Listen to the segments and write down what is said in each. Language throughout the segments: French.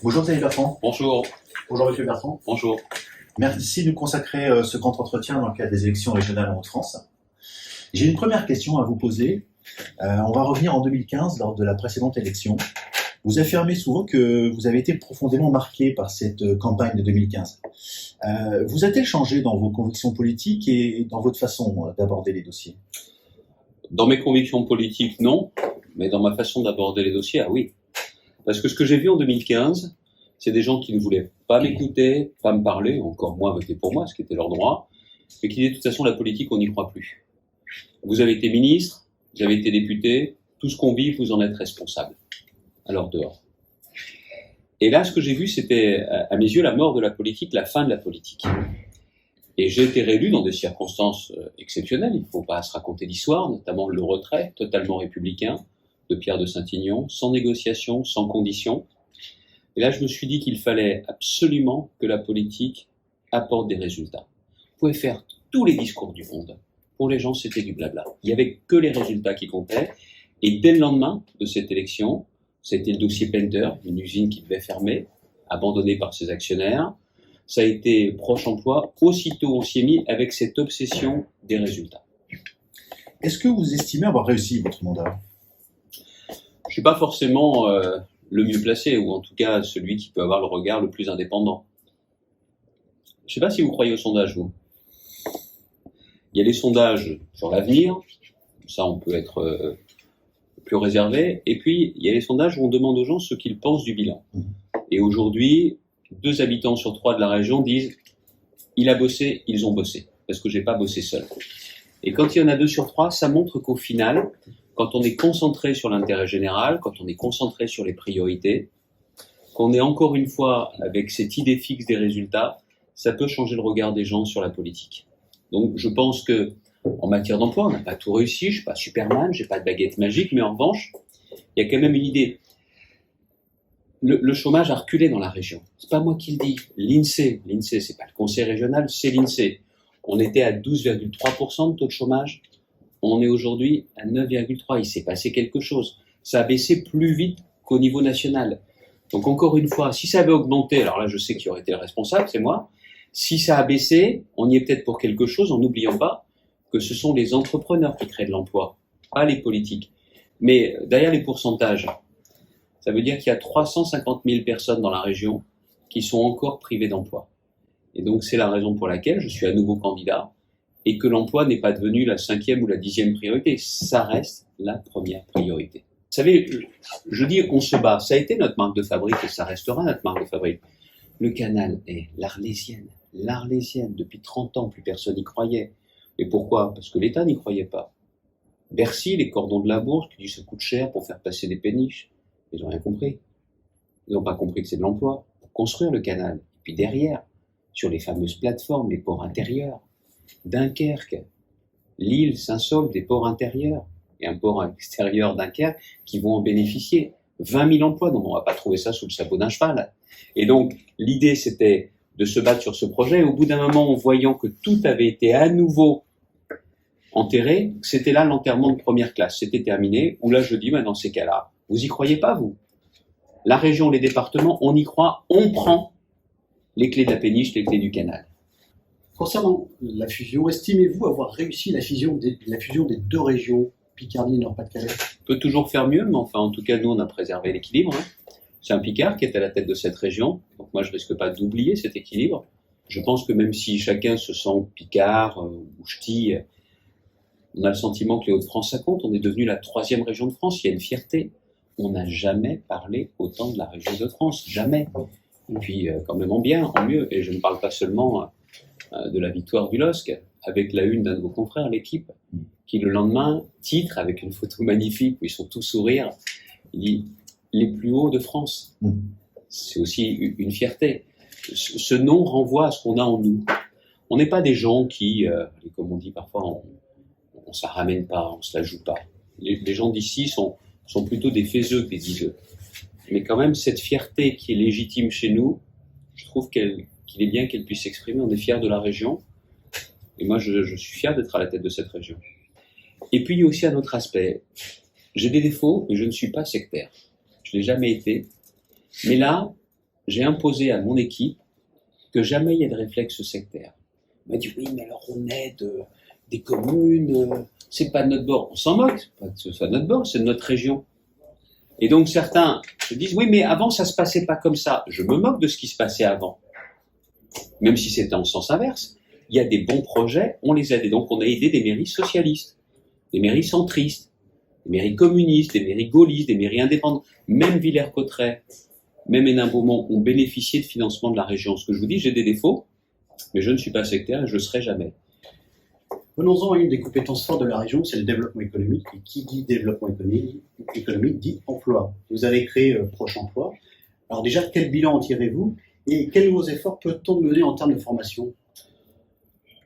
Bonjour Xavier Bertrand. Bonjour. Bonjour Monsieur Bertrand. Bonjour. Merci de nous consacrer ce grand entretien dans le cadre des élections régionales en Haute-France. J'ai une première question à vous poser. On va revenir en 2015 lors de la précédente élection. Vous affirmez souvent que vous avez été profondément marqué par cette campagne de 2015. Vous a-t-elle changé dans vos convictions politiques et dans votre façon d'aborder les dossiers? Dans mes convictions politiques, non, mais dans ma façon d'aborder les dossiers, ah oui. Parce que ce que j'ai vu en 2015, c'est des gens qui ne voulaient pas m'écouter, pas me parler, encore moins voter pour moi, ce qui était leur droit, mais qui disaient de toute façon la politique, on n'y croit plus. Vous avez été ministre, vous avez été député, tout ce qu'on vit, vous en êtes responsable. Alors dehors. Et là, ce que j'ai vu, c'était, à mes yeux, la mort de la politique, la fin de la politique. Et j'ai été réélu dans des circonstances exceptionnelles, il ne faut pas se raconter d'histoire, notamment le retrait totalement républicain de Pierre de Saint-Aignan, sans négociation, sans condition. Et là, je me suis dit qu'il fallait absolument que la politique apporte des résultats. Vous pouvez faire tous les discours du monde. Pour les gens, c'était du blabla. Il n'y avait que les résultats qui comptaient. Et dès le lendemain de cette élection, ça a été le dossier Penter, une usine qui devait fermer, abandonnée par ses actionnaires. Ça a été Proche Emploi. Aussitôt, on s'y est mis avec cette obsession des résultats. Est-ce que vous estimez avoir réussi votre mandat? Je suis pas forcément le mieux placé, ou en tout cas celui qui peut avoir le regard le plus indépendant. Je sais pas si vous croyez aux sondages, vous. Il y a les sondages sur l'avenir, ça on peut être plus réservé, et puis il y a les sondages où on demande aux gens ce qu'ils pensent du bilan. Et aujourd'hui, 2 habitants sur 3 de la région disent « il a bossé, ils ont bossé », parce que j'ai pas bossé seul. Et quand il y en a 2 sur 3, ça montre qu'au final, quand on est concentré sur l'intérêt général, quand on est concentré sur les priorités, qu'on est encore une fois avec cette idée fixe des résultats, ça peut changer le regard des gens sur la politique. Donc je pense que en matière d'emploi, on n'a pas tout réussi, je suis pas Superman, j'ai pas de baguette magique, mais en revanche, il y a quand même une idée. Le chômage a reculé dans la région. C'est pas moi qui le dis. L'INSEE, c'est pas le conseil régional, c'est l'INSEE. On était à 12,3% de taux de chômage. On est aujourd'hui à 9,3. Il s'est passé quelque chose. Ça a baissé plus vite qu'au niveau national. Donc encore une fois, si ça avait augmenté, alors là je sais qui aurait été le responsable, c'est moi. Si ça a baissé, on y est peut-être pour quelque chose, en n'oubliant pas que ce sont les entrepreneurs qui créent de l'emploi, pas les politiques. Mais derrière les pourcentages, ça veut dire qu'il y a 350 000 personnes dans la région qui sont encore privées d'emploi. Et donc c'est la raison pour laquelle je suis à nouveau candidat et que l'emploi n'est pas devenu la 5e ou la 10e priorité. Ça reste la première priorité. Vous savez, je dis on se bat. Ça a été notre marque de fabrique et ça restera notre marque de fabrique. Le canal est l'Arlésienne. L'Arlésienne, depuis 30 ans, plus personne n'y croyait. Et pourquoi? Parce que l'État n'y croyait pas. Bercy, les cordons de la bourse, qui disent que ça coûte cher pour faire passer des péniches. Ils n'ont rien compris. Ils n'ont pas compris que c'est de l'emploi. Pour construire le canal. Et puis derrière, sur les fameuses plateformes, les ports intérieurs, Dunkerque, Lille, Saint-Saulve, des ports intérieurs, et un port extérieur Dunkerque qui vont en bénéficier. 20 000 emplois, non, on va pas trouver ça sous le sabot d'un cheval. Et donc, l'idée, c'était de se battre sur ce projet. Et au bout d'un moment, en voyant que tout avait été à nouveau enterré, c'était là l'enterrement de première classe. C'était terminé. Où là, je dis, dans ces cas-là, vous y croyez pas, vous? La région, les départements, on y croit, on prend les clés de la péniche, les clés du canal. Concernant la fusion, estimez-vous avoir réussi la fusion des 2 régions, Picardie et Nord-Pas-de-Calais? On peut toujours faire mieux, mais enfin, en tout cas, nous, on a préservé l'équilibre. C'est un Picard qui est à la tête de cette région, donc moi, je risque pas d'oublier cet équilibre. Je pense que même si chacun se sent Picard ou ch'ti, on a le sentiment que les Hauts-de-France, ça compte. On est devenu la 3e région de France. Il y a une fierté. On n'a jamais parlé autant de la région de France. Jamais. Et puis, quand même en bien, en mieux. Et je ne parle pas seulement de la victoire du LOSC, avec la une d'un de vos confrères, l'équipe, qui le lendemain titre avec une photo magnifique où ils sont tous sourires. Il dit « les plus hauts de France ». C'est aussi une fierté. Ce nom renvoie à ce qu'on a en nous. On n'est pas des gens qui, comme on dit parfois, on se la ramène pas, on se la joue pas. Les gens d'ici sont plutôt des faiseux que des diseux. Mais quand même, cette fierté qui est légitime chez nous, je trouve qu'il est bien qu'elle puisse s'exprimer. On est fiers de la région. Et moi, je suis fier d'être à la tête de cette région. Et puis, il y a aussi un autre aspect. J'ai des défauts, mais je ne suis pas sectaire. Je ne l'ai jamais été. Mais là, j'ai imposé à mon équipe que jamais il y ait de réflexe sectaire. On m'a dit, oui, mais alors on aide des communes, c'est pas de notre bord. On s'en moque, c'est pas que ce soit de notre bord, c'est de notre région. Et donc certains se disent, oui, mais avant ça se passait pas comme ça. Je me moque de ce qui se passait avant. Même si c'était en sens inverse. Il y a des bons projets, on les aide. Et donc on a aidé des mairies socialistes, des mairies centristes, des mairies communistes, des mairies gaullistes, des mairies indépendantes. Même Villers-Cotterêts, même Hénin-Beaumont ont bénéficié de financement de la région. Ce que je vous dis, j'ai des défauts, mais je ne suis pas sectaire et je ne serai jamais. Venons-en à une des compétences fortes de la région, c'est le développement économique. Et qui dit développement économique dit emploi. Vous avez créé Proche Emploi. Alors déjà, quel bilan en tirez-vous et quels nouveaux efforts peut-on mener en termes de formation?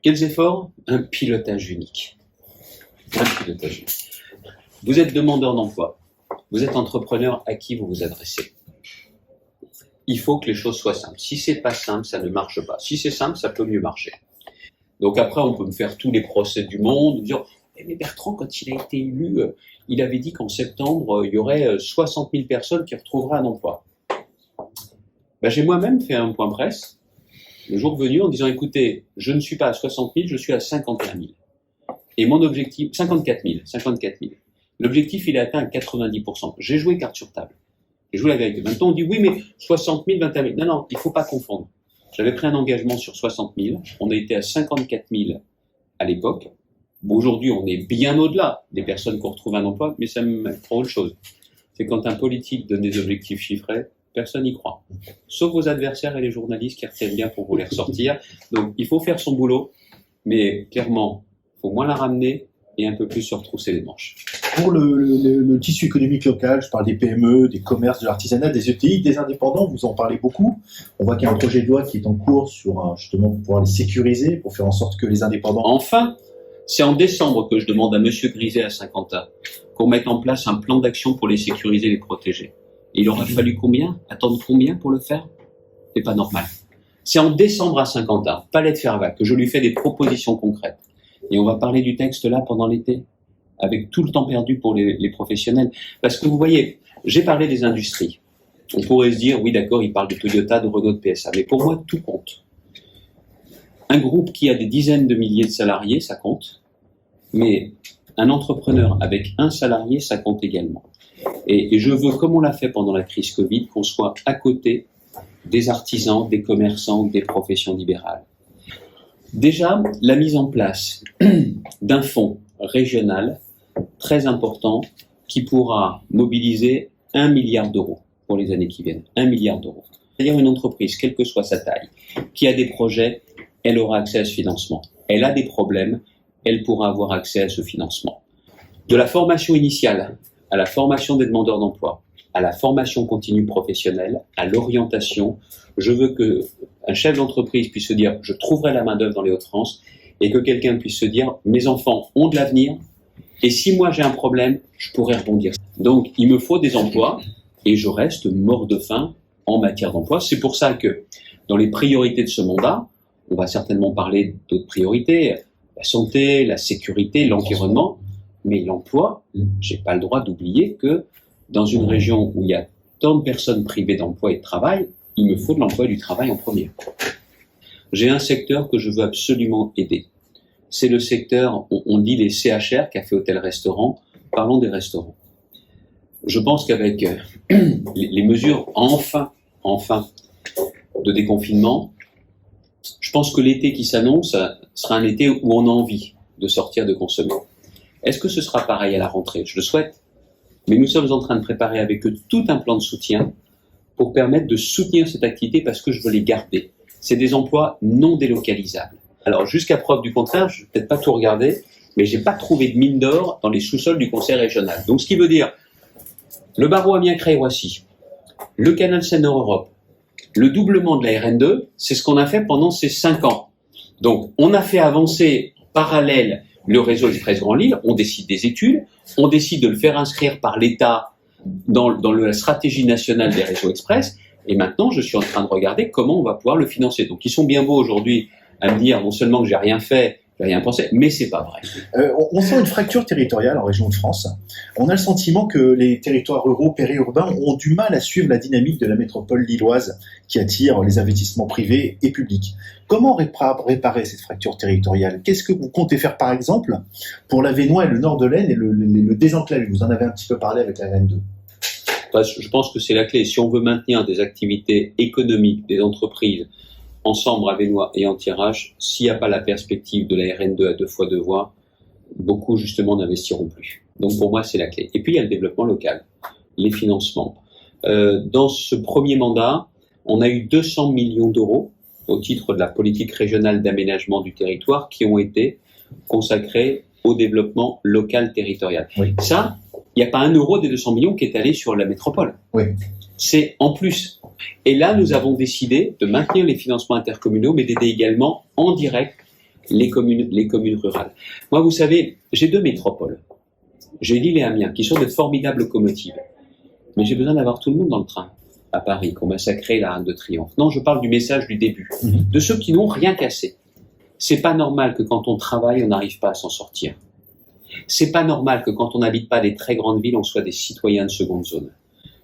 Quels efforts? Un pilotage unique. Un pilotage unique. Vous êtes demandeur d'emploi. Vous êtes entrepreneur, à qui vous vous adressez? Il faut que les choses soient simples. Si c'est pas simple, ça ne marche pas. Si c'est simple, ça peut mieux marcher. Donc après, on peut me faire tous les procès du monde, dire « Mais Bertrand, quand il a été élu, il avait dit qu'en septembre, il y aurait 60 000 personnes qui retrouveraient un emploi. » J'ai moi-même fait un point presse, le jour venu, en disant « Écoutez, je ne suis pas à 60 000, je suis à 51 000. » Et mon objectif, 54 000. L'objectif, il est atteint à 90%. J'ai joué carte sur table. J'ai joué la vérité. Maintenant, on dit « Oui, mais 60 000, 21 000. » Non, il ne faut pas confondre. J'avais pris un engagement sur 60 000. On a été à 54 000 à l'époque. Bon, aujourd'hui, on est bien au-delà des personnes qui retrouvent un emploi, mais ça me prend autre chose. C'est quand un politique donne des objectifs chiffrés, personne n'y croit. Sauf vos adversaires et les journalistes qui retiennent bien pour vous les ressortir. Donc, il faut faire son boulot, mais clairement, il faut moins la ramener et un peu plus se retrousser les manches. Pour le tissu économique local, je parle des PME, des commerces, de l'artisanat, des ETI, des indépendants, vous en parlez beaucoup. On voit qu'il y a un projet de loi qui est en cours sur justement pour pouvoir les sécuriser, pour faire en sorte que les indépendants... Enfin, c'est en décembre que je demande à Monsieur Griset à Saint-Quentin qu'on mette en place un plan d'action pour les sécuriser et les protéger. Et il aura fallu combien? Attendre combien pour le faire? C'est pas normal. C'est en décembre à Saint-Quentin, Palais de Fervaques, que je lui fais des propositions concrètes. Et on va parler du texte là pendant l'été, avec tout le temps perdu pour les professionnels. Parce que vous voyez, j'ai parlé des industries. On pourrait se dire, oui d'accord, il parle de Toyota, de Renault, de PSA. Mais pour moi, tout compte. Un groupe qui a des dizaines de milliers de salariés, ça compte. Mais un entrepreneur avec un salarié, ça compte également. Et je veux, comme on l'a fait pendant la crise Covid, qu'on soit à côté des artisans, des commerçants, des professions libérales. Déjà, la mise en place d'un fonds régional très important qui pourra mobiliser 1 milliard d'euros pour les années qui viennent. 1 milliard d'euros. C'est-à-dire une entreprise, quelle que soit sa taille, qui a des projets, elle aura accès à ce financement. Elle a des problèmes, elle pourra avoir accès à ce financement. De la formation initiale à la formation des demandeurs d'emploi, à la formation continue professionnelle, à l'orientation, je veux que un chef d'entreprise puisse se dire « je trouverai la main-d'œuvre dans les Hauts-de-France » et que quelqu'un puisse se dire « mes enfants ont de l'avenir et si moi j'ai un problème, je pourrais rebondir ». Donc il me faut des emplois et je reste mort de faim en matière d'emploi. C'est pour ça que dans les priorités de ce mandat, on va certainement parler d'autres priorités, la santé, la sécurité, l'environnement, mais l'emploi, j'ai pas le droit d'oublier que dans une région où il y a tant de personnes privées d'emploi et de travail, il me faut de l'emploi et du travail en premier. J'ai un secteur que je veux absolument aider. C'est le secteur, on dit les CHR, café, hôtel, restaurant. Parlons des restaurants. Je pense qu'avec les mesures enfin de déconfinement, je pense que l'été qui s'annonce sera un été où on a envie de sortir, de consommer. Est-ce que ce sera pareil à la rentrée? Je le souhaite. Mais nous sommes en train de préparer avec eux tout un plan de soutien pour permettre de soutenir cette activité parce que je veux les garder. C'est des emplois non délocalisables. Alors, jusqu'à preuve du contraire, je ne vais peut-être pas tout regarder, mais j'ai pas trouvé de mine d'or dans les sous-sols du conseil régional. Donc, ce qui veut dire, le barreau Amiens-Creil-Roissy, le canal Seine-Nord-Europe, le doublement de la RN2, c'est ce qu'on a fait pendant ces 5 ans. Donc, on a fait avancer en parallèle le réseau Express Grand Lille, on décide des études, on décide de le faire inscrire par l'État dans la stratégie nationale des réseaux express, et maintenant je suis en train de regarder comment on va pouvoir le financer. Donc ils sont bien beaux aujourd'hui à me dire non seulement que j'ai rien fait, rien pensé, mais c'est pas vrai. On sent une fracture territoriale en région de France. On a le sentiment que les territoires ruraux, périurbains ont du mal à suivre la dynamique de la métropole lilloise qui attire les investissements privés et publics. Comment réparer cette fracture territoriale? Qu'est-ce que vous comptez faire, par exemple, pour l'Avesnois et le nord de l'Aisne et le désenclaver? Vous en avez un petit peu parlé avec la RN2. Je pense que c'est la clé. Si on veut maintenir des activités économiques, des entreprises, ensemble avesnois et anti-RH, s'il n'y a pas la perspective de la RN2 à 2 fois 2 voies, beaucoup justement n'investiront plus. Donc pour moi, c'est la clé. Et puis il y a le développement local, les financements. Dans ce premier mandat, on a eu 200 millions d'euros au titre de la politique régionale d'aménagement du territoire qui ont été consacrés au développement local territorial. Oui. Ça, il n'y a pas un euro des 200 millions qui est allé sur la métropole. Oui. C'est en plus. Et là, nous avons décidé de maintenir les financements intercommunaux, mais d'aider également en direct les communes rurales. Moi, vous savez, j'ai 2 métropoles. J'ai Lille et Amiens, qui sont de formidables locomotives. Mais j'ai besoin d'avoir tout le monde dans le train à Paris, qu'on massacrait la Reine de Triomphe. Non, je parle du message du début, de ceux qui n'ont rien cassé. C'est pas normal que quand on travaille, on n'arrive pas à s'en sortir. C'est pas normal que quand on n'habite pas des très grandes villes, on soit des citoyens de seconde zone.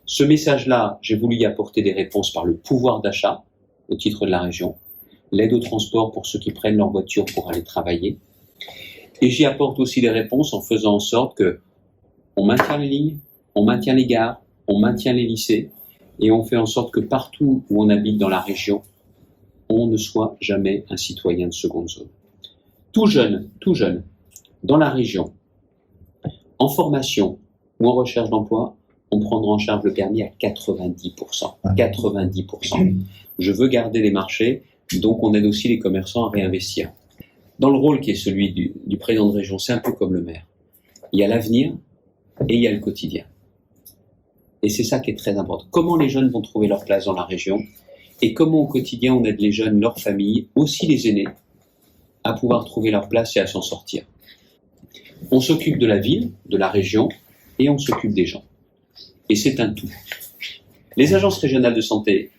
Ce message-là, j'ai voulu y apporter des réponses par le pouvoir d'achat, au titre de la région, l'aide au transport pour ceux qui prennent leur voiture pour aller travailler. Et j'y apporte aussi des réponses en faisant en sorte que on maintient les lignes, on maintient les gares, on maintient les lycées, et on fait en sorte que partout où on habite dans la région, on ne soit jamais un citoyen de seconde zone. Tout jeune, dans la région, en formation ou en recherche d'emploi, on prendra en charge le permis à 90%. 90%. Je veux garder les marchés, donc on aide aussi les commerçants à réinvestir. Dans le rôle qui est celui du président de région, c'est un peu comme le maire. Il y a l'avenir et il y a le quotidien. Et c'est ça qui est très important. Comment les jeunes vont trouver leur place dans la région et comment au quotidien on aide les jeunes, leurs familles, aussi les aînés, à pouvoir trouver leur place et à s'en sortir. On s'occupe de la ville, de la région et on s'occupe des gens. Et c'est un tout. Les agences régionales de santé,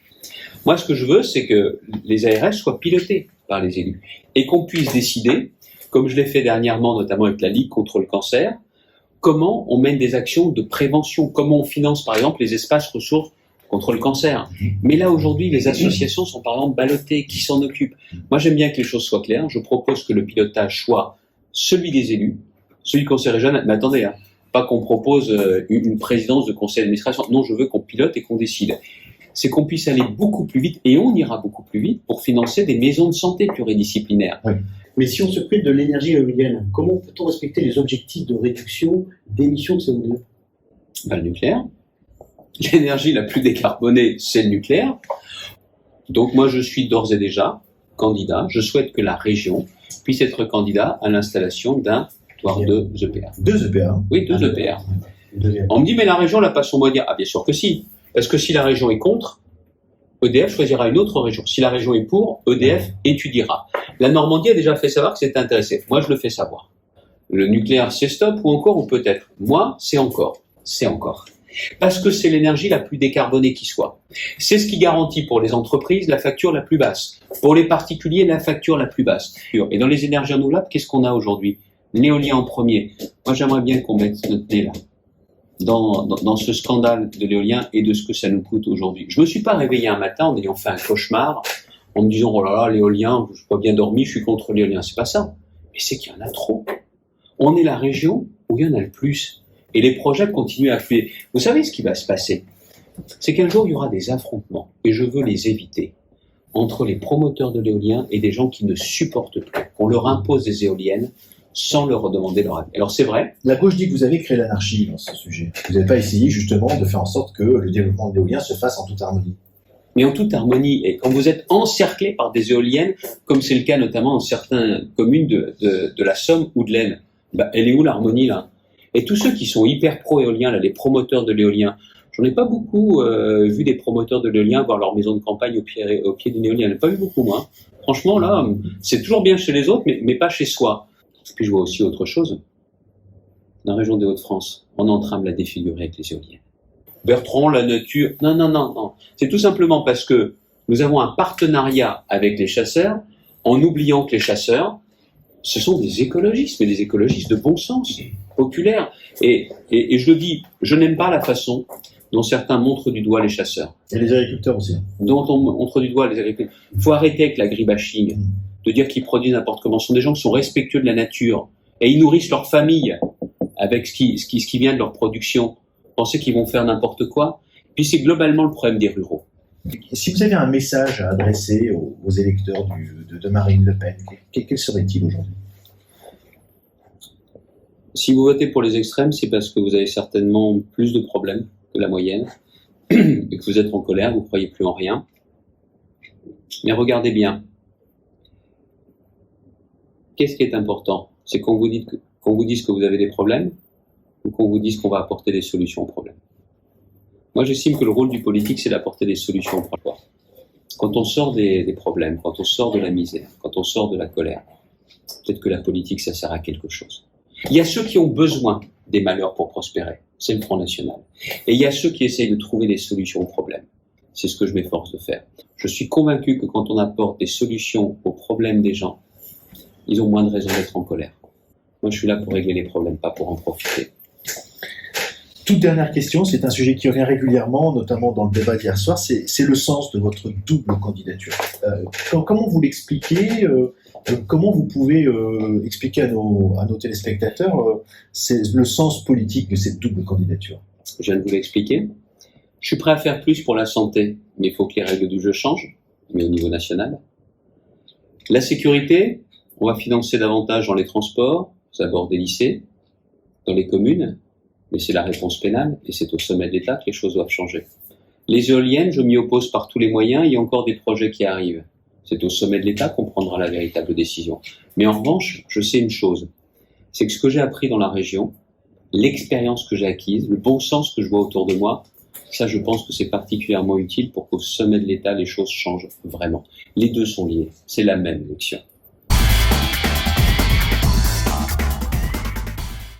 moi ce que je veux, c'est que les ARS soient pilotées par les élus et qu'on puisse décider, comme je l'ai fait dernièrement, notamment avec la Ligue contre le cancer, comment on mène des actions de prévention, comment on finance par exemple les espaces ressources contre le cancer. Mais là aujourd'hui, les associations sont par exemple ballottées, qui s'en occupent. Moi j'aime bien que les choses soient claires, je propose que le pilotage soit celui des élus, celui du conseil régional, mais attendez, pas qu'on propose une présidence de conseil d'administration. Non, je veux qu'on pilote et qu'on décide. C'est qu'on puisse aller beaucoup plus vite, et on ira beaucoup plus vite, pour financer des maisons de santé pluridisciplinaires. Oui. Mais si on se prive de l'énergie éolienne, comment peut-on respecter les objectifs de réduction d'émissions de CO2 ? Le nucléaire. L'énergie la plus décarbonée, c'est le nucléaire. Donc moi, je suis d'ores et déjà candidat. Je souhaite que la région puisse être candidat à l'installation d'un voire 2 EPR. 2 EPR. Oui, 2 EPR. On me dit, mais la région n'a pas son mot à dire. Ah, bien sûr que si. Parce que si la région est contre, EDF choisira une autre région. Si la région est pour, EDF étudiera. La Normandie a déjà fait savoir que c'était intéressé. Moi, je le fais savoir. Le nucléaire, c'est stop ou encore ou peut-être. Moi, c'est encore. C'est encore. Parce que c'est l'énergie la plus décarbonée qui soit. C'est ce qui garantit pour les entreprises la facture la plus basse. Pour les particuliers, la facture la plus basse. Et dans les énergies renouvelables, qu'est-ce qu'on a aujourd'hui ? L'éolien en premier. Moi, j'aimerais bien qu'on mette notre nez là, dans ce scandale de l'éolien et de ce que ça nous coûte aujourd'hui. Je me suis pas réveillé un matin en ayant fait un cauchemar, en me disant, oh là là, l'éolien, je suis pas bien dormi, je suis contre l'éolien. C'est pas ça. Mais c'est qu'il y en a trop. On est la région où il y en a le plus. Et les projets continuent à affluer. Vous savez ce qui va se passer ? C'est qu'un jour, il y aura des affrontements, et je veux les éviter, entre les promoteurs de l'éolien et des gens qui ne supportent plus qu'on leur impose des éoliennes sans leur demander leur avis. Alors c'est vrai. La gauche dit que vous avez créé l'anarchie dans ce sujet. Vous n'avez pas essayé justement de faire en sorte que le développement de l'éolien se fasse en toute harmonie. Mais en toute harmonie, et quand vous êtes encerclé par des éoliennes, comme c'est le cas notamment dans certaines communes de la Somme ou de l'Aisne, elle est où l'harmonie là ? Et tous ceux qui sont hyper pro-éolien, là, les promoteurs de l'éolien, j'en ai pas beaucoup vu des promoteurs de l'éolien avoir leur maison de campagne au pied d'une éolienne. J'en ai pas vu beaucoup, moi. Franchement, là, c'est toujours bien chez les autres, mais pas chez soi. Puis je vois aussi autre chose. Dans la région des Hauts-de-France, on est en train de la défigurer avec les éoliennes. Bertrand, la nature... Non. C'est tout simplement parce que nous avons un partenariat avec les chasseurs, en oubliant que les chasseurs ce sont des écologistes, mais des écologistes de bon sens, populaires. Et je le dis, je n'aime pas la façon dont certains montrent du doigt les chasseurs. Et les agriculteurs aussi. Dont on montre du doigt les agriculteurs. Il faut arrêter avec l'agribashing, de dire qu'ils produisent n'importe comment. Ce sont des gens qui sont respectueux de la nature. Et ils nourrissent leur famille avec ce qui vient de leur production. Pensez qu'ils vont faire n'importe quoi. Puis c'est globalement le problème des ruraux. Si vous avez un message à adresser aux électeurs de Marine Le Pen, quel serait-il aujourd'hui? Si vous votez pour les extrêmes, c'est parce que vous avez certainement plus de problèmes que la moyenne, et que vous êtes en colère, vous ne croyez plus en rien. Mais regardez bien. Qu'est-ce qui est important? C'est qu'on vous dise que vous avez des problèmes, ou qu'on vous dise qu'on va apporter des solutions aux problèmes. Moi, j'estime que le rôle du politique, c'est d'apporter des solutions aux problèmes. Quand on sort des problèmes, quand on sort de la misère, quand on sort de la colère, peut-être que la politique, ça sert à quelque chose. Il y a ceux qui ont besoin des malheurs pour prospérer, c'est le Front National. Et il y a ceux qui essayent de trouver des solutions aux problèmes. C'est ce que je m'efforce de faire. Je suis convaincu que quand on apporte des solutions aux problèmes des gens, ils ont moins de raisons d'être en colère. Moi, je suis là pour régler les problèmes, pas pour en profiter. Toute dernière question, c'est un sujet qui revient régulièrement, notamment dans le débat d'hier soir, c'est le sens de votre double candidature. Comment vous l'expliquez comment vous pouvez expliquer à nos téléspectateurs le sens politique de cette double candidature? Je viens de vous l'expliquer. Je suis prêt à faire plus pour la santé, mais il faut que les règles du jeu changent, mais au niveau national. La sécurité, on va financer davantage dans les transports, d'abord des lycées, dans les communes, mais c'est la réponse pénale, et c'est au sommet de l'État que les choses doivent changer. Les éoliennes, je m'y oppose par tous les moyens, il y a encore des projets qui arrivent. C'est au sommet de l'État qu'on prendra la véritable décision. Mais en revanche, je sais une chose, c'est que ce que j'ai appris dans la région, l'expérience que j'ai acquise, le bon sens que je vois autour de moi, ça je pense que c'est particulièrement utile pour qu'au sommet de l'État, les choses changent vraiment. Les deux sont liés, c'est la même élection.